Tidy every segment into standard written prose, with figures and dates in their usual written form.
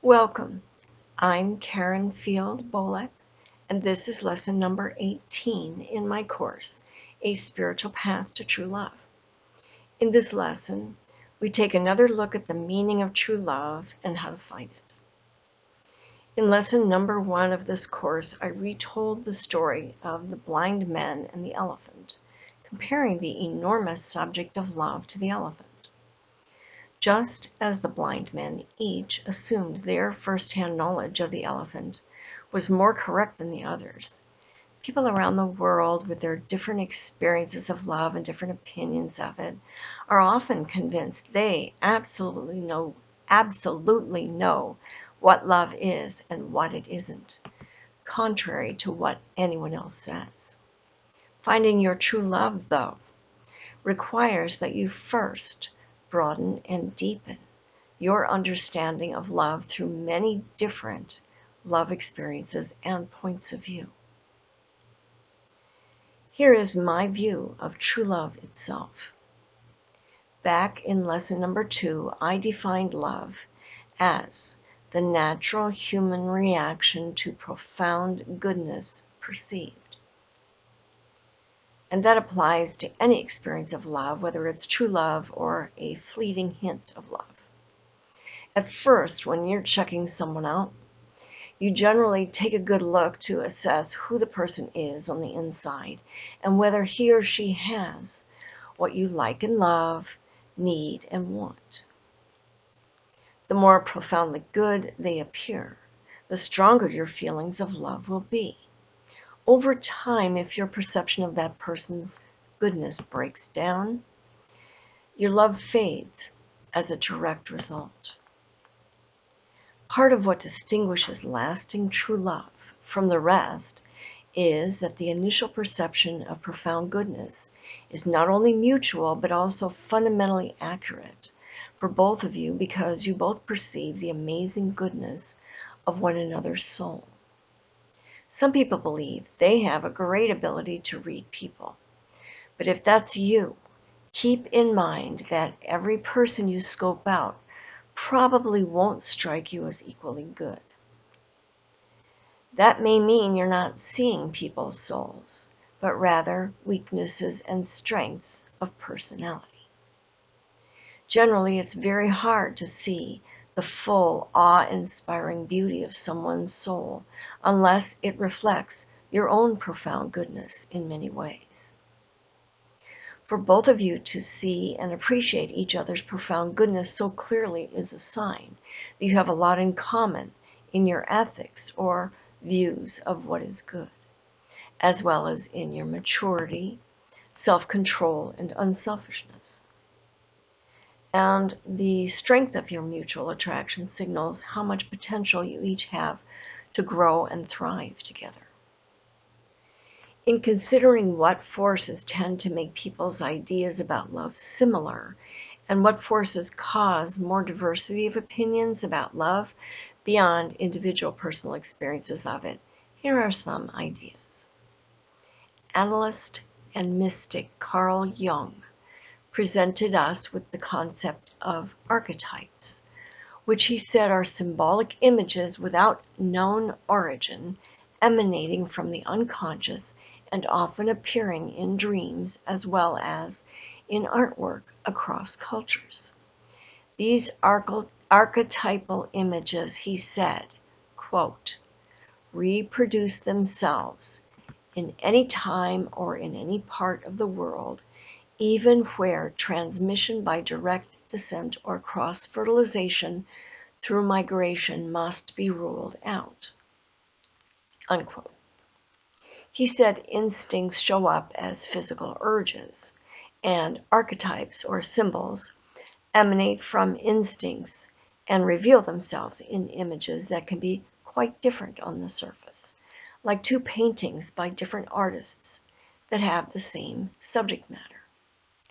Welcome. I'm Karen Field Bolek, and this is lesson number 18 in my course, A Spiritual Path to True Love. In this lesson, we take another look at the meaning of true love and how to find it. In lesson number 1 of this course, I retold the story of the blind men and the elephant, comparing the enormous subject of love to the elephant. Just as the blind men each assumed their first-hand knowledge of the elephant was more correct than the others, people around the world with their different experiences of love and different opinions of it are often convinced they absolutely know what love is and what it isn't, contrary to what anyone else says. Finding your true love, though, requires that you first broaden and deepen your understanding of love through many different love experiences and points of view. Here is my view of true love itself. Back in lesson number 2, I defined love as the natural human reaction to profound goodness perceived. And that applies to any experience of love, whether it's true love or a fleeting hint of love. At first, when you're checking someone out, you generally take a good look to assess who the person is on the inside and whether he or she has what you like and love, need, and want. The more profoundly good they appear, the stronger your feelings of love will be. Over time, if your perception of that person's goodness breaks down, your love fades as a direct result. Part of what distinguishes lasting true love from the rest is that the initial perception of profound goodness is not only mutual but also fundamentally accurate for both of you because you both perceive the amazing goodness of one another's soul. Some people believe they have a great ability to read people. But if that's you, keep in mind that every person you scope out probably won't strike you as equally good. That may mean you're not seeing people's souls, but rather weaknesses and strengths of personality. Generally, it's very hard to see the full, awe-inspiring beauty of someone's soul unless it reflects your own profound goodness in many ways. For both of you to see and appreciate each other's profound goodness so clearly is a sign that you have a lot in common in your ethics or views of what is good, as well as in your maturity, self-control, and unselfishness. And the strength of your mutual attraction signals how much potential you each have to grow and thrive together. In considering what forces tend to make people's ideas about love similar, and what forces cause more diversity of opinions about love beyond individual personal experiences of it, here are some ideas. Analyst and mystic Carl Jung presented us with the concept of archetypes, which he said are symbolic images without known origin, emanating from the unconscious and often appearing in dreams as well as in artwork across cultures. These archetypal images, he said, quote, reproduce themselves in any time or in any part of the world, even where transmission by direct descent or cross-fertilization through migration must be ruled out. Unquote. He said instincts show up as physical urges, and archetypes or symbols emanate from instincts and reveal themselves in images that can be quite different on the surface, like two paintings by different artists that have the same subject matter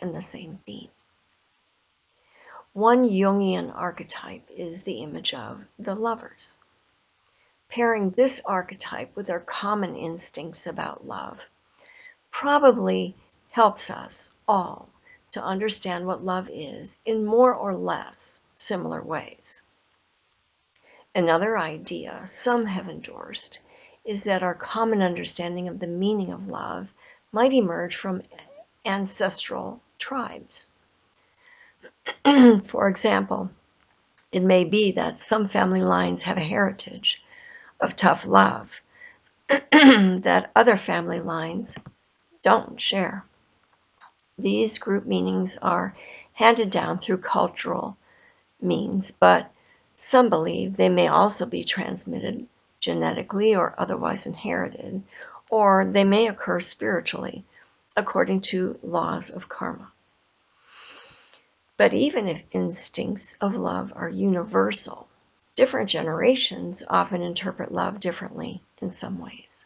and the same theme. One Jungian archetype is the image of the lovers. Pairing this archetype with our common instincts about love probably helps us all to understand what love is in more or less similar ways. Another idea some have endorsed is that our common understanding of the meaning of love might emerge from ancestral tribes. For example, it may be that some family lines have a heritage of tough love that other family lines don't share. These group meanings are handed down through cultural means, but some believe they may also be transmitted genetically or otherwise inherited, or they may occur spiritually according to laws of karma. But even if instincts of love are universal, different generations often interpret love differently in some ways.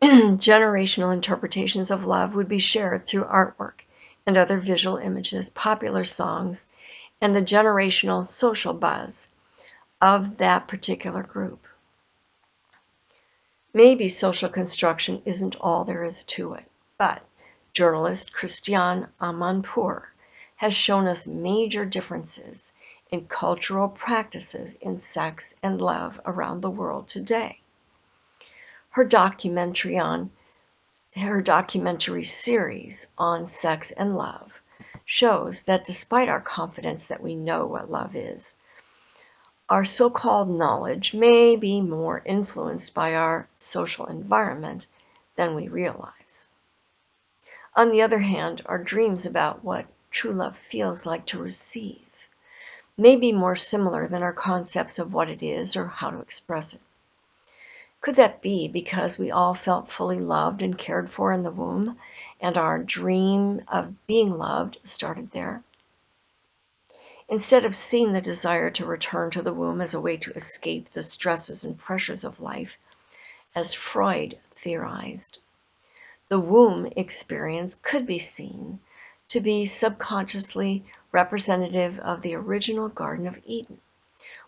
Generational interpretations of love would be shared through artwork and other visual images, popular songs, and the generational social buzz of that particular group. Maybe social construction isn't all there is to it, but journalist Christiane Amanpour has shown us major differences in cultural practices in sex and love around the world today. Her documentary series on sex and love shows that despite our confidence that we know what love is, our so-called knowledge may be more influenced by our social environment than we realize. On the other hand, our dreams about what true love feels like to receive may be more similar than our concepts of what it is or how to express it. Could that be because we all felt fully loved and cared for in the womb, and our dream of being loved started there? Instead of seeing the desire to return to the womb as a way to escape the stresses and pressures of life, as Freud theorized, the womb experience could be seen to be subconsciously representative of the original Garden of Eden,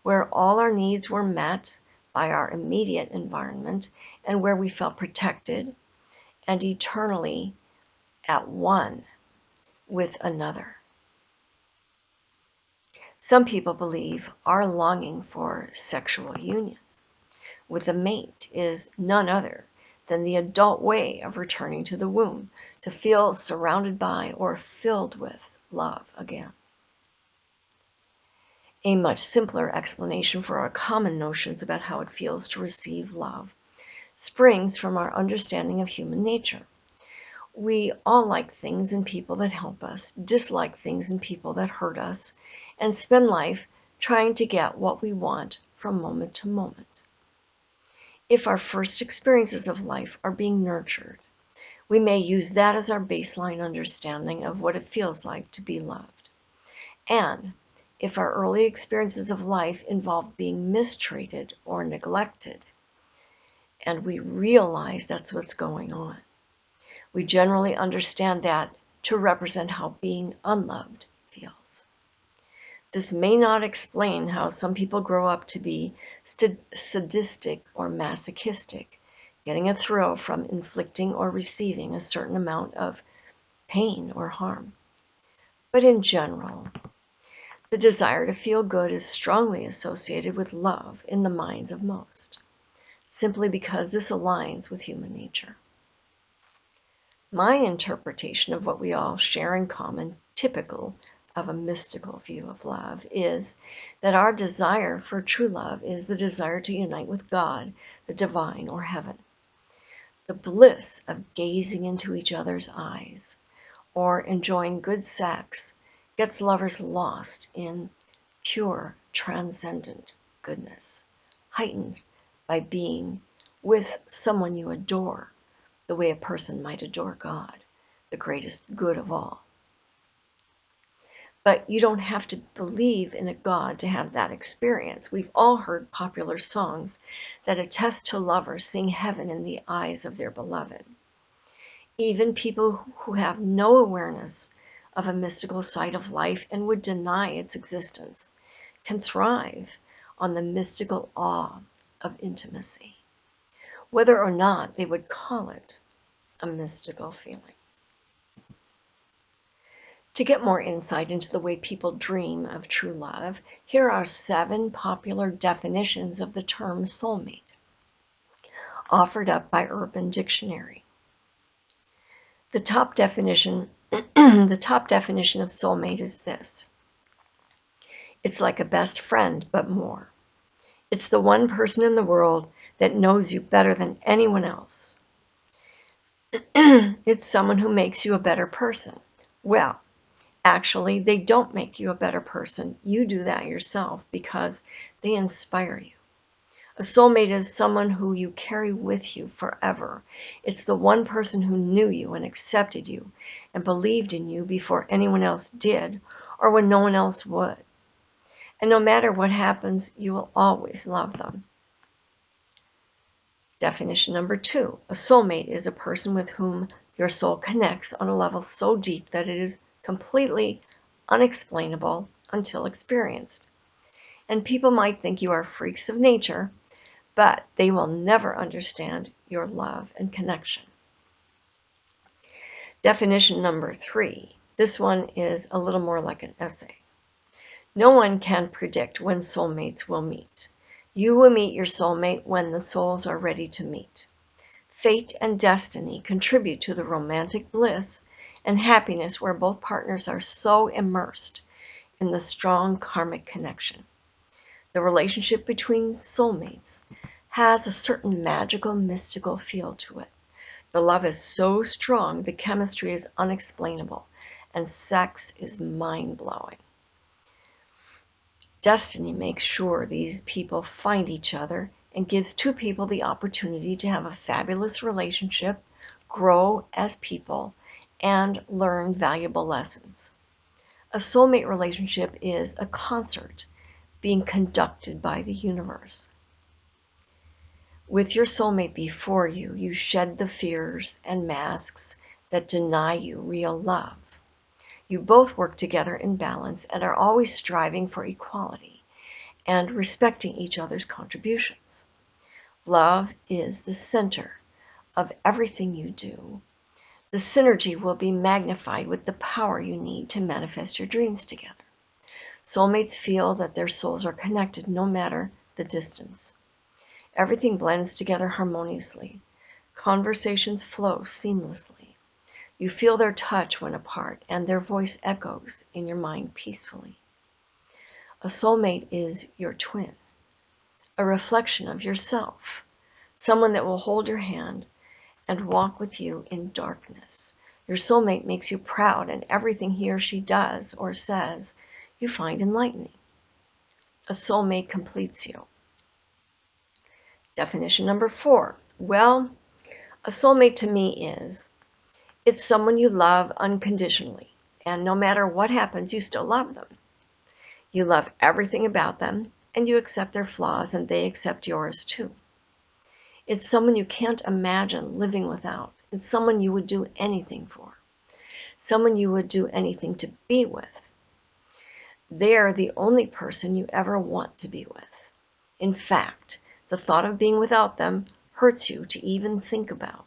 where all our needs were met by our immediate environment and where we felt protected and eternally at one with another. Some people believe our longing for sexual union with a mate is none other than the adult way of returning to the womb to feel surrounded by or filled with love again. A much simpler explanation for our common notions about how it feels to receive love springs from our understanding of human nature. We all like things and people that help us, dislike things and people that hurt us, and spend life trying to get what we want from moment to moment. If our first experiences of life are being nurtured, we may use that as our baseline understanding of what it feels like to be loved. And if our early experiences of life involve being mistreated or neglected, and we realize that's what's going on, we generally understand that to represent how being unloved feels. This may not explain how some people grow up to be sadistic or masochistic, getting a thrill from inflicting or receiving a certain amount of pain or harm. But in general, the desire to feel good is strongly associated with love in the minds of most, simply because this aligns with human nature. My interpretation of what we all share in common, typical of a mystical view of love, is that our desire for true love is the desire to unite with God, the divine, or heaven. The bliss of gazing into each other's eyes or enjoying good sex gets lovers lost in pure, transcendent goodness, heightened by being with someone you adore, the way a person might adore God, the greatest good of all. But you don't have to believe in a God to have that experience. We've all heard popular songs that attest to lovers seeing heaven in the eyes of their beloved. Even people who have no awareness of a mystical side of life and would deny its existence can thrive on the mystical awe of intimacy, whether or not they would call it a mystical feeling. To get more insight into the way people dream of true love, here are 7 popular definitions of the term soulmate, offered up by Urban Dictionary. The top definition of soulmate is this: it's like a best friend, but more. It's the one person in the world that knows you better than anyone else. It's someone who makes you a better person. Well, actually, they don't make you a better person. You do that yourself because they inspire you. A soulmate is someone who you carry with you forever. It's the one person who knew you and accepted you and believed in you before anyone else did or when no one else would. And no matter what happens, you will always love them. Definition number 2. A soulmate is a person with whom your soul connects on a level so deep that it is completely unexplainable until experienced. And people might think you are freaks of nature, but they will never understand your love and connection. Definition number 3. This one is a little more like an essay. No one can predict when soulmates will meet. You will meet your soulmate when the souls are ready to meet. Fate and destiny contribute to the romantic bliss and happiness where both partners are so immersed in the strong karmic connection. The relationship between soulmates has a certain magical, mystical feel to it. The love is so strong, the chemistry is unexplainable, and sex is mind-blowing. Destiny makes sure these people find each other and gives 2 people the opportunity to have a fabulous relationship, grow as people, and learn valuable lessons. A soulmate relationship is a concert being conducted by the universe. With your soulmate before you, you shed the fears and masks that deny you real love. You both work together in balance and are always striving for equality and respecting each other's contributions. Love is the center of everything you do. The synergy will be magnified with the power you need to manifest your dreams together. Soulmates feel that their souls are connected no matter the distance. Everything blends together harmoniously. Conversations flow seamlessly. You feel their touch when apart, and their voice echoes in your mind peacefully. A soulmate is your twin, a reflection of yourself, someone that will hold your hand and walk with you in darkness. Your soulmate makes you proud, and everything he or she does or says, you find enlightening. A soulmate completes you. Definition number 4. Well, a soulmate to me is, it's someone you love unconditionally, and no matter what happens, you still love them. You love everything about them, and you accept their flaws, and they accept yours too. It's someone you can't imagine living without. It's someone you would do anything for. Someone you would do anything to be with. They're the only person you ever want to be with. In fact, the thought of being without them hurts you to even think about.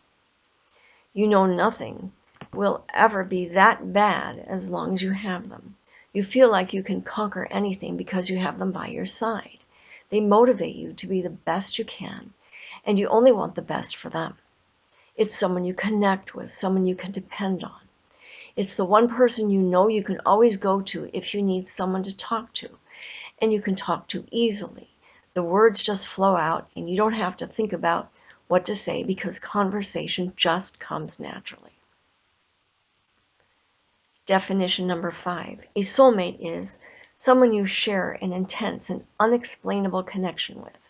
You know nothing will ever be that bad as long as you have them. You feel like you can conquer anything because you have them by your side. They motivate you to be the best you can, and you only want the best for them. It's someone you connect with, someone you can depend on. It's the one person you know you can always go to if you need someone to talk to, and you can talk to easily. The words just flow out, and you don't have to think about what to say because conversation just comes naturally. Definition number 5. A soulmate is someone you share an intense and unexplainable connection with.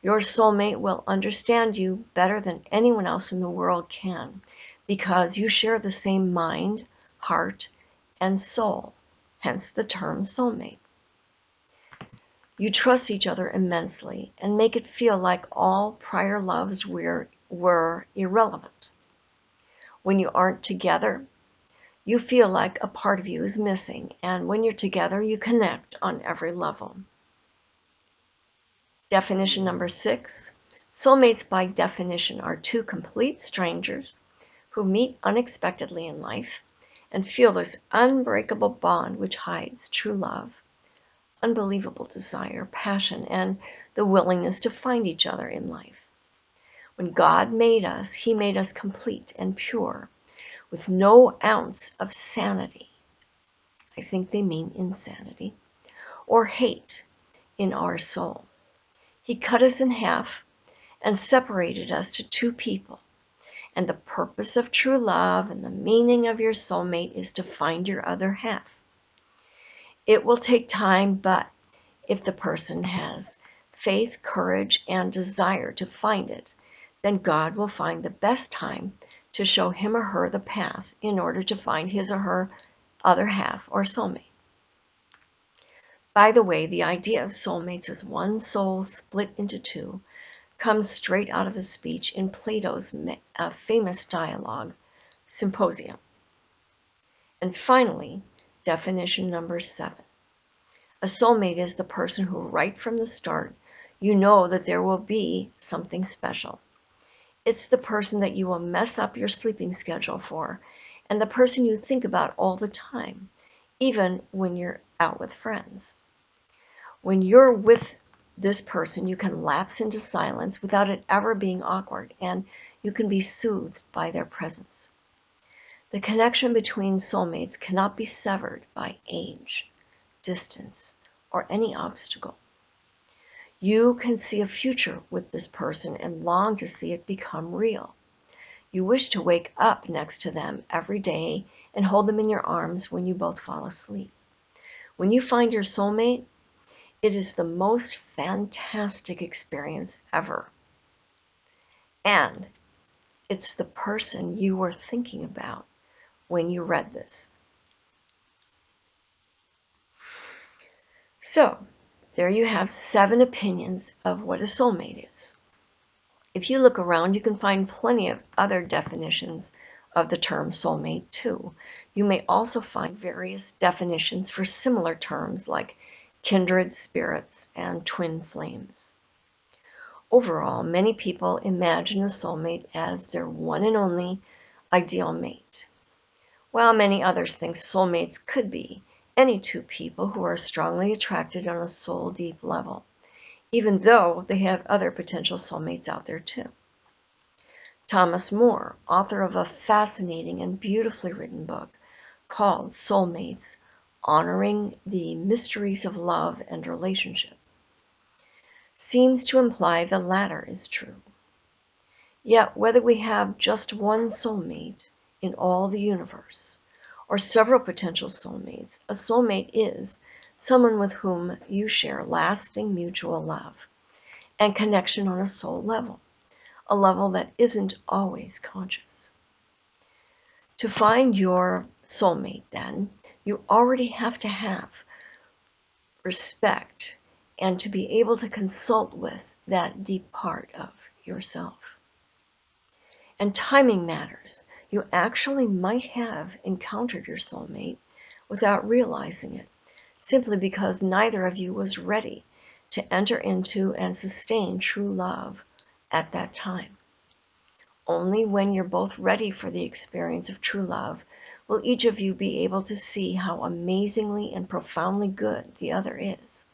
Your soulmate will understand you better than anyone else in the world can because you share the same mind, heart, and soul, hence the term soulmate. You trust each other immensely and make it feel like all prior loves were irrelevant. When you aren't together, you feel like a part of you is missing, and when you're together, you connect on every level. Definition number 6. Soulmates by definition are 2 complete strangers who meet unexpectedly in life and feel this unbreakable bond which hides true love, unbelievable desire, passion, and the willingness to find each other in life. When God made us, He made us complete and pure, with no ounce of sanity. I think they mean insanity, or hate in our soul. He cut us in half and separated us to two people. And the purpose of true love and the meaning of your soulmate is to find your other half. It will take time, but if the person has faith, courage, and desire to find it, then God will find the best time to show him or her the path in order to find his or her other half or soulmate. By the way, the idea of soulmates as one soul split into two comes straight out of a speech in Plato's famous dialogue, Symposium. And finally, definition number 7. A soulmate is the person who right from the start you know that there will be something special. It's the person that you will mess up your sleeping schedule for, and the person you think about all the time, even when you're out with friends. When you're with this person, you can lapse into silence without it ever being awkward, and you can be soothed by their presence. The connection between soulmates cannot be severed by age, distance, or any obstacle. You can see a future with this person and long to see it become real. You wish to wake up next to them every day and hold them in your arms when you both fall asleep. When you find your soulmate, it is the most fantastic experience ever. And it's the person you were thinking about when you read this. So, there you have 7 opinions of what a soulmate is. If you look around, you can find plenty of other definitions of the term soulmate too. You may also find various definitions for similar terms like kindred spirits and twin flames. Overall, many people imagine a soulmate as their one and only ideal mate, while many others think soulmates could be any two people who are strongly attracted on a soul deep level, even though they have other potential soulmates out there too. Thomas Moore, author of a fascinating and beautifully written book called Soulmates, Honoring the Mysteries of Love and Relationship, seems to imply the latter is true. Yet whether we have just one soulmate in all the universe, or several potential soulmates, a soulmate is someone with whom you share lasting mutual love and connection on a soul level, a level that isn't always conscious. To find your soulmate, then, you already have to have respect and to be able to consult with that deep part of yourself. And timing matters. You actually might have encountered your soulmate without realizing it, simply because neither of you was ready to enter into and sustain true love at that time. Only when you're both ready for the experience of true love will each of you be able to see how amazingly and profoundly good the other is.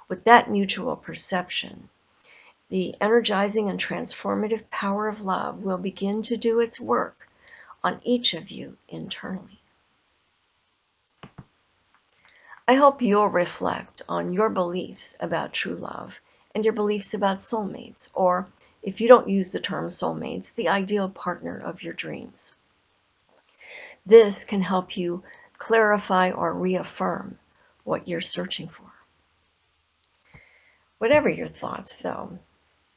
With that mutual perception, the energizing and transformative power of love will begin to do its work on each of you internally. I hope you'll reflect on your beliefs about true love and your beliefs about soulmates, or if you don't use the term soulmates, the ideal partner of your dreams. This can help you clarify or reaffirm what you're searching for. Whatever your thoughts, though,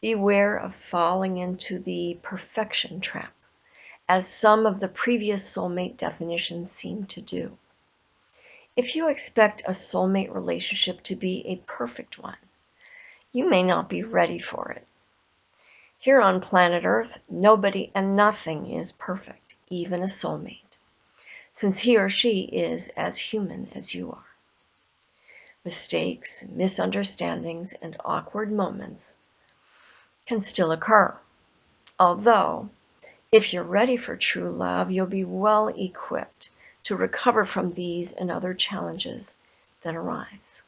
beware of falling into the perfection trap, as some of the previous soulmate definitions seem to do. If you expect a soulmate relationship to be a perfect one, you may not be ready for it. Here on planet Earth, nobody and nothing is perfect, even a soulmate, since he or she is as human as you are. Mistakes, misunderstandings, and awkward moments can still occur, although if you're ready for true love, you'll be well equipped to recover from these and other challenges that arise.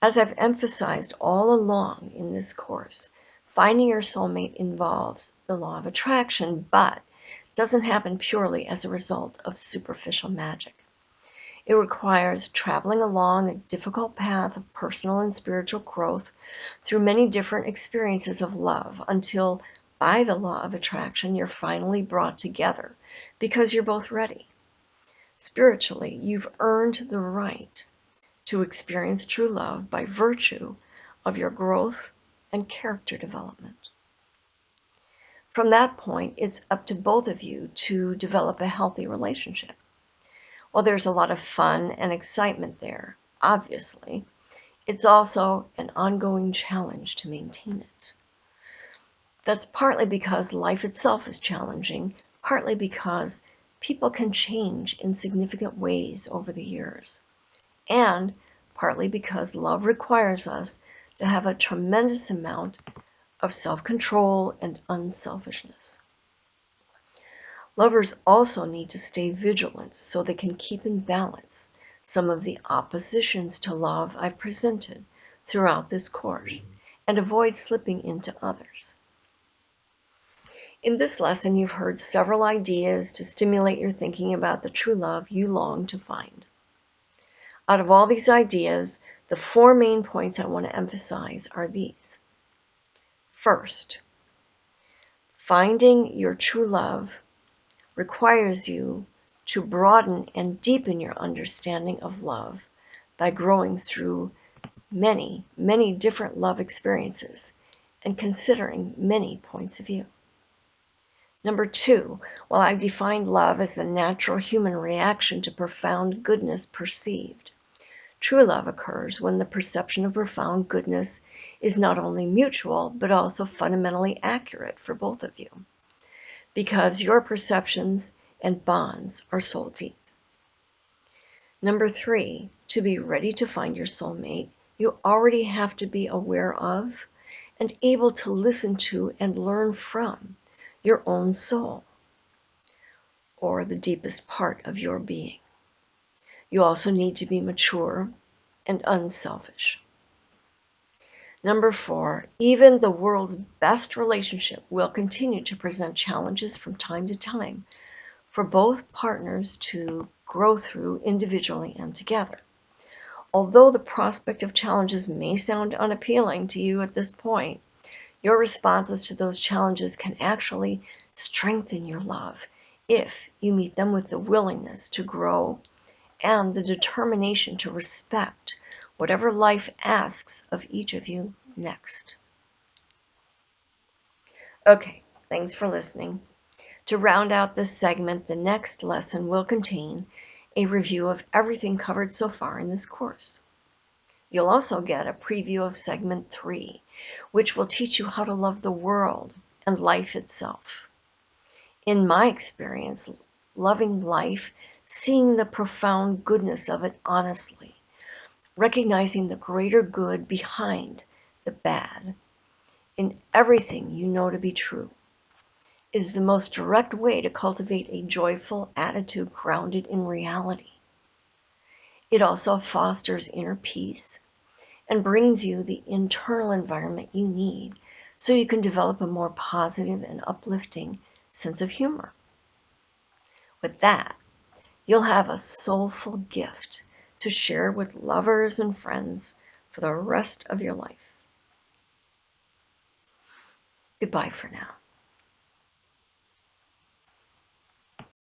As I've emphasized all along in this course, finding your soulmate involves the law of attraction, but doesn't happen purely as a result of superficial magic. It requires traveling along a difficult path of personal and spiritual growth through many different experiences of love until, by the law of attraction, you're finally brought together because you're both ready. Spiritually, you've earned the right to experience true love by virtue of your growth and character development. From that point, it's up to both of you to develop a healthy relationship. While there's a lot of fun and excitement there, obviously, it's also an ongoing challenge to maintain it. That's partly because life itself is challenging, partly because people can change in significant ways over the years, and partly because love requires us to have a tremendous amount of self-control and unselfishness. Lovers also need to stay vigilant so they can keep in balance some of the oppositions to love I've presented throughout this course and avoid slipping into others. In this lesson, you've heard several ideas to stimulate your thinking about the true love you long to find. Out of all these ideas, the 4 main points I want to emphasize are these. First, finding your true love requires you to broaden and deepen your understanding of love by growing through many, many different love experiences and considering many points of view. Number 2, while I've defined love as the natural human reaction to profound goodness perceived, true love occurs when the perception of profound goodness is not only mutual, but also fundamentally accurate for both of you, because your perceptions and bonds are soul deep. Number 3, to be ready to find your soulmate, you already have to be aware of and able to listen to and learn from your own soul, or the deepest part of your being. You also need to be mature and unselfish. Number 4, even the world's best relationship will continue to present challenges from time to time for both partners to grow through individually and together. Although the prospect of challenges may sound unappealing to you at this point, your responses to those challenges can actually strengthen your love if you meet them with the willingness to grow and the determination to respect whatever life asks of each of you next. Okay, thanks for listening. To round out this segment, the next lesson will contain a review of everything covered so far in this course. You'll also get a preview of segment 3, which will teach you how to love the world and life itself. In my experience, loving life, seeing the profound goodness of it honestly, recognizing the greater good behind the bad in everything you know to be true, is the most direct way to cultivate a joyful attitude grounded in reality. It also fosters inner peace and brings you the internal environment you need so you can develop a more positive and uplifting sense of humor. With that, you'll have a soulful gift to share with lovers and friends for the rest of your life. Goodbye for now.